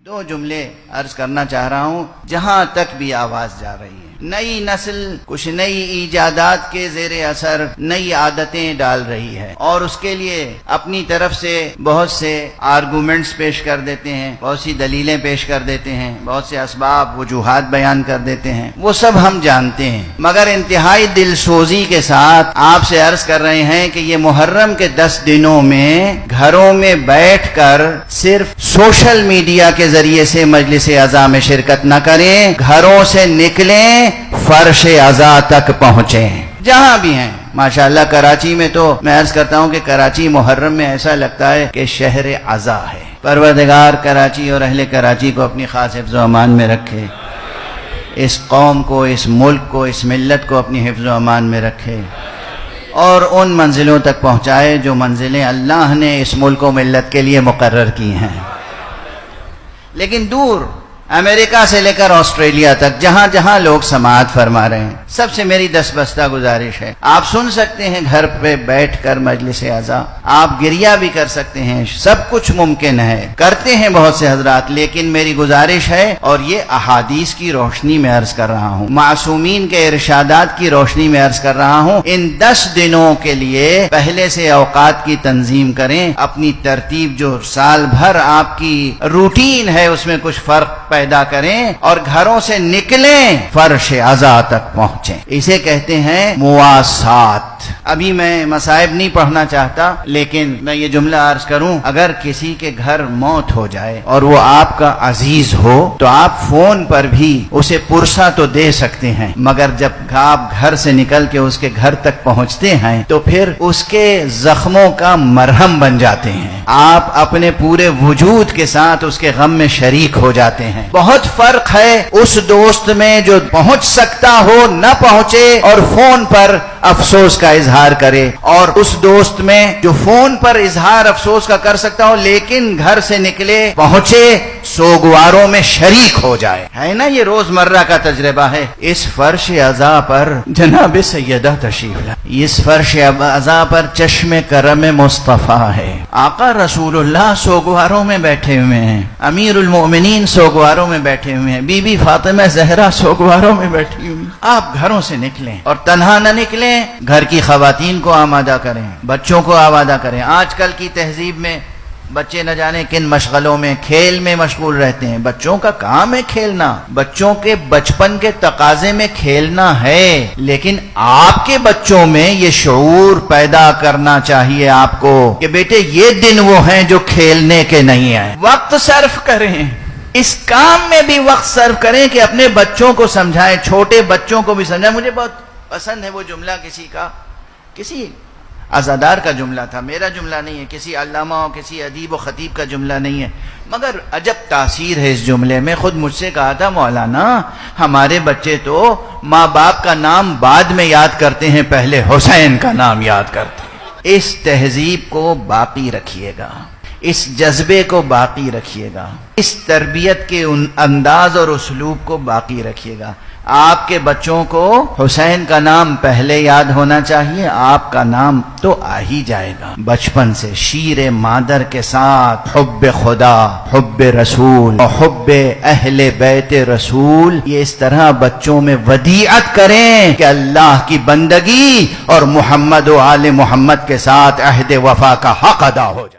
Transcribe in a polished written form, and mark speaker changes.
Speaker 1: دو جملے عرض کرنا چاہ رہا ہوں جہاں تک بھی آواز جا رہی ہے. نئی نسل کچھ نئی ایجادات کے زیر اثر نئی عادتیں ڈال رہی ہے اور اس کے لیے اپنی طرف سے بہت سے آرگومنٹس پیش کر دیتے ہیں, بہت سی دلیلیں پیش کر دیتے ہیں, بہت سے اسباب وجوہات بیان کر دیتے ہیں. وہ سب ہم جانتے ہیں, مگر انتہائی دل سوزی کے ساتھ آپ سے عرض کر رہے ہیں کہ یہ محرم کے 10 دنوں میں گھروں میں بیٹھ کر صرف سوشل میڈیا کے ذریعے سے مجلس عزا میں شرکت نہ کریں, گھروں سے نکلیں, فرش عزا تک پہنچیں جہاں بھی ہیں. ماشاءاللہ کراچی میں تو میں عرض کرتا ہوں کہ کراچی محرم میں ایسا لگتا ہے کہ شہر عزا ہے. پروردگار کراچی اور اہل کراچی کو اپنی خاص حفظ و امان میں رکھے, اس قوم کو, اس ملک کو, اس ملت کو اپنی حفظ و امان میں رکھے اور ان منزلوں تک پہنچائے جو منزلیں اللہ نے اس ملک و ملت کے لیے مقرر کی ہیں. لیکن دور امریکہ سے لے کر آسٹریلیا تک جہاں جہاں لوگ سماعت فرما رہے ہیں, سب سے میری دستبستہ گزارش ہے, آپ سن سکتے ہیں گھر پہ بیٹھ کر مجلس عزا, آپ گریہ بھی کر سکتے ہیں, سب کچھ ممکن ہے, کرتے ہیں بہت سے حضرات. لیکن میری گزارش ہے, اور یہ احادیث کی روشنی میں عرض کر رہا ہوں, معصومین کے ارشادات کی روشنی میں عرض کر رہا ہوں, ان 10 دنوں کے لیے پہلے سے اوقات کی تنظیم کریں. اپنی ترتیب جو سال بھر آپ کی روٹین ہے اس میں کچھ فرق پیدا کریں اور گھروں سے نکلیں, فرش عزا تک پہنچیں. اسے کہتے ہیں مواسات. ابھی میں مصائب نہیں پڑھنا چاہتا, لیکن میں یہ جملہ عرض کروں, اگر کسی کے گھر موت ہو جائے اور وہ آپ کا عزیز ہو تو آپ فون پر بھی اسے پرسہ تو دے سکتے ہیں, مگر جب آپ گھر سے نکل کے اس کے گھر تک پہنچتے ہیں تو پھر اس کے زخموں کا مرہم بن جاتے ہیں. آپ اپنے پورے وجود کے ساتھ اس کے غم میں شریک ہو جاتے ہیں. بہت فرق ہے اس دوست میں جو پہنچ سکتا ہو نہ پہنچے اور فون پر افسوس کا اظہار کرے, اور اس دوست میں جو فون پر اظہار افسوس کا کر سکتا ہو لیکن گھر سے نکلے, پہنچے, سوگواروں میں شریک ہو جائے. ہے نا, یہ روزمرہ کا تجربہ ہے. اس فرش عزا پر جناب سیدہ تشریف لائے, اس فرش عزا پر چشم کرم مصطفیٰ ہے. آقا رسول اللہ سوگواروں میں بیٹھے ہوئے ہیں, امیر المؤمنین سوگواروں میں بیٹھے ہوئے ہیں, بی بی فاطمہ زہرا سوگواروں میں بیٹھی ہوئی. آپ گھروں سے نکلیں اور تنہا نہ نکلیں, گھر کی خواتین کو آمادہ کریں, بچوں کو آمادہ کریں. آج کل کی تہذیب میں بچے نہ جانے کن مشغلوں میں, کھیل میں مشغول رہتے ہیں. بچوں کا کام ہے کھیلنا, بچوں کے بچپن کے تقاضے میں کھیلنا ہے, لیکن آپ کے بچوں میں یہ شعور پیدا کرنا چاہیے آپ کو کہ بیٹے یہ دن وہ ہیں جو کھیلنے کے نہیں ہیں. وقت صرف کریں, اس کام میں بھی وقت صرف کریں کہ اپنے بچوں کو سمجھائیں, چھوٹے بچوں کو بھی سمجھائیں. مجھے بہت پسند ہے وہ جملہ, کسی عزادار کا جملہ تھا, میرا جملہ نہیں ہے, کسی علامہ اور کسی ادیب و خطیب کا جملہ نہیں ہے, مگر عجب تاثیر ہے اس جملے میں. خود مجھ سے کہا تھا, مولانا ہمارے بچے تو ماں باپ کا نام بعد میں یاد کرتے ہیں, پہلے حسین کا نام یاد کرتے ہیں. اس تہذیب کو باقی رکھیے گا, اس جذبے کو باقی رکھیے گا, اس تربیت کے انداز اور اسلوب کو باقی رکھیے گا. آپ کے بچوں کو حسین کا نام پہلے یاد ہونا چاہیے, آپ کا نام تو آ ہی جائے گا. بچپن سے شیر مادر کے ساتھ حب خدا, حب رسول اور حب اہل بیت رسول, یہ اس طرح بچوں میں ودیعت کریں کہ اللہ کی بندگی اور محمد و آل محمد کے ساتھ عہد وفا کا حق ادا ہو جائے.